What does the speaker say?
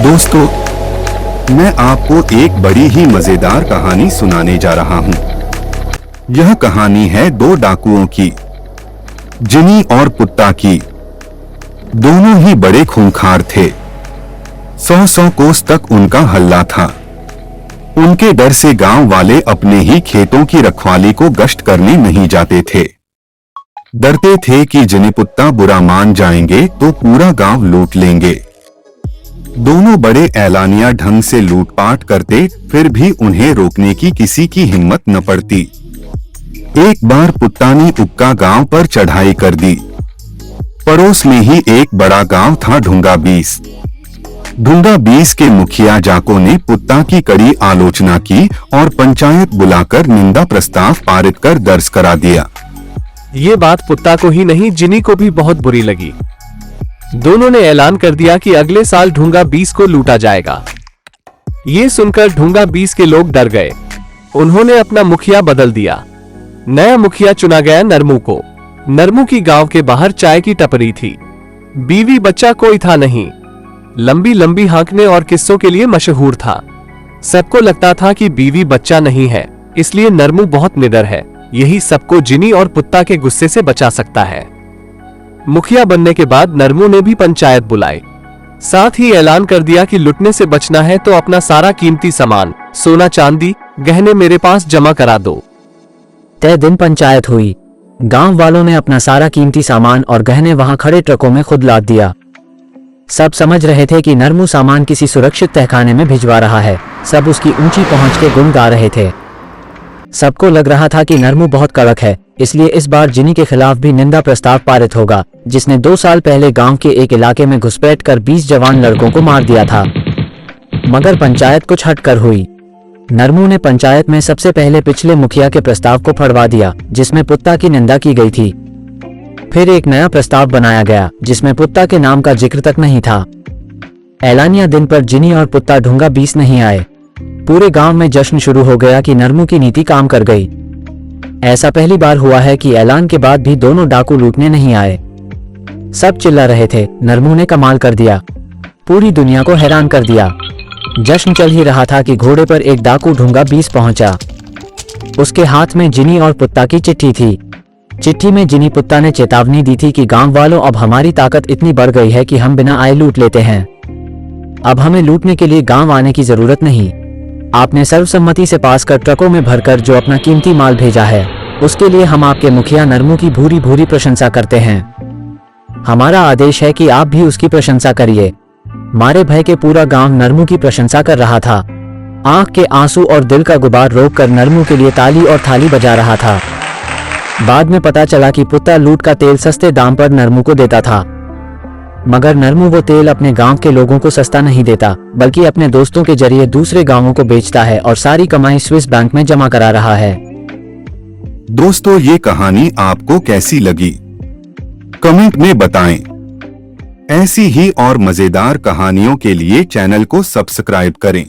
दोस्तों, मैं आपको एक बड़ी ही मजेदार कहानी सुनाने जा रहा हूँ। यह कहानी है दो डाकुओं की, जिनी और पुत्ता की। दोनों ही बड़े खूंखार थे। 100 कोस तक उनका हल्ला था। उनके डर से गांव वाले अपने ही खेतों की रखवाली को गश्त करने नहीं जाते थे। डरते थे कि जिनी पुत्ता बुरा मान जाएंगे तो पूरा गांव लूट लेंगे। दोनों बड़े ऐलानिया ढंग से लूटपाट करते, फिर भी उन्हें रोकने की किसी की हिम्मत न पड़ती। एक बार पुत्ता ने उक्का गांव पर चढ़ाई कर दी। पड़ोस में ही एक बड़ा गांव था, ढूंगा 20। ढूंगा 20 के मुखिया जाको ने पुत्ता की कड़ी आलोचना की और पंचायत बुलाकर निंदा प्रस्ताव पारित कर दर्ज करा दिया। ये बात पुत्ता को ही नहीं, जिनी को भी बहुत बुरी लगी। दोनों ने ऐलान कर दिया कि अगले साल ढूंगा 20 को लूटा जाएगा। ये सुनकर ढूंगा 20 के लोग डर गए। उन्होंने अपना मुखिया बदल दिया। नया मुखिया चुना गया नरमू को। नरमू की गांव के बाहर चाय की टपरी थी। बीवी बच्चा कोई था नहीं। लंबी लंबी हाँकने और किस्सों के लिए मशहूर था। सबको लगता था कि बीवी बच्चा नहीं है, इसलिए नरमू बहुत निडर है। यही सबको जिनी और पुत्ता के गुस्से से बचा सकता है। मुखिया बनने के बाद नरमू ने भी पंचायत बुलाई। साथ ही ऐलान कर दिया कि लुटने से बचना है तो अपना सारा कीमती सामान, सोना चांदी, गहने मेरे पास जमा करा दो। तय दिन पंचायत हुई। गांव वालों ने अपना सारा कीमती सामान और गहने वहां खड़े ट्रकों में खुद लाद दिया। सब समझ रहे थे कि नरमू सामान किसी सुरक्षित तहखाने में भिजवा रहा है। सब उसकी ऊंची पहुंच के गुण गा रहे थे। सबको लग रहा था कि नरमू बहुत कड़क है, इसलिए इस बार जिनी के खिलाफ भी निंदा प्रस्ताव पारित होगा, जिसने 2 साल पहले गांव के एक इलाके में घुसपैठ कर 20 जवान लड़कों को मार दिया था। मगर पंचायत कुछ हटकर हुई। नरमू ने पंचायत में सबसे पहले पिछले मुखिया के प्रस्ताव को फड़वा दिया, जिसमें पुत्ता की निंदा की गई थी। फिर एक नया प्रस्ताव बनाया गया, जिसमें पुत्ता के नाम का जिक्र तक नहीं था। ऐलानिया दिन पर जिनी और पुत्ता ढूंगा 20 नहीं आए। पूरे गांव में जश्न शुरू हो गया कि नरमू की नीति काम कर गई। ऐसा पहली बार हुआ है कि ऐलान के बाद भी दोनों डाकू लूटने नहीं आए। सब चिल्ला रहे थे, नरमू ने कमाल कर दिया, पूरी दुनिया को हैरान कर दिया। जश्न चल ही रहा था कि घोड़े पर एक डाकू ढूंगा 20 पहुंचा। उसके हाथ में जिनी और पुत्ता की चिट्ठी थी। चिट्ठी में जिनी पुत्ता ने चेतावनी दी थी कि गांव वालों, अब हमारी ताकत इतनी बढ़ गई है कि हम बिना आए लूट लेते हैं। अब हमें लूटने के लिए गांव आने की जरूरत नहीं। आपने सर्वसम्मति से पास कर ट्रकों में भरकर जो अपना कीमती माल भेजा है, उसके लिए हम आपके मुखिया नरमू की भूरी भूरी प्रशंसा करते हैं। हमारा आदेश है कि आप भी उसकी प्रशंसा करिए। मारे भय के पूरा गांव नरमू की प्रशंसा कर रहा था। आंख के आंसू और दिल का गुबार रोककर नरमू के लिए ताली और थाली बजा रहा था। बाद में पता चला कि पुत्ता लूट का तेल सस्ते दाम पर नरमू को देता था। मगर नरमू वो तेल अपने गांव के लोगों को सस्ता नहीं देता, बल्कि अपने दोस्तों के जरिए दूसरे गांवों को बेचता है और सारी कमाई स्विस बैंक में जमा करा रहा है। दोस्तों, ये कहानी आपको कैसी लगी? कमेंट में बताएं। ऐसी ही और मजेदार कहानियों के लिए चैनल को सब्सक्राइब करें।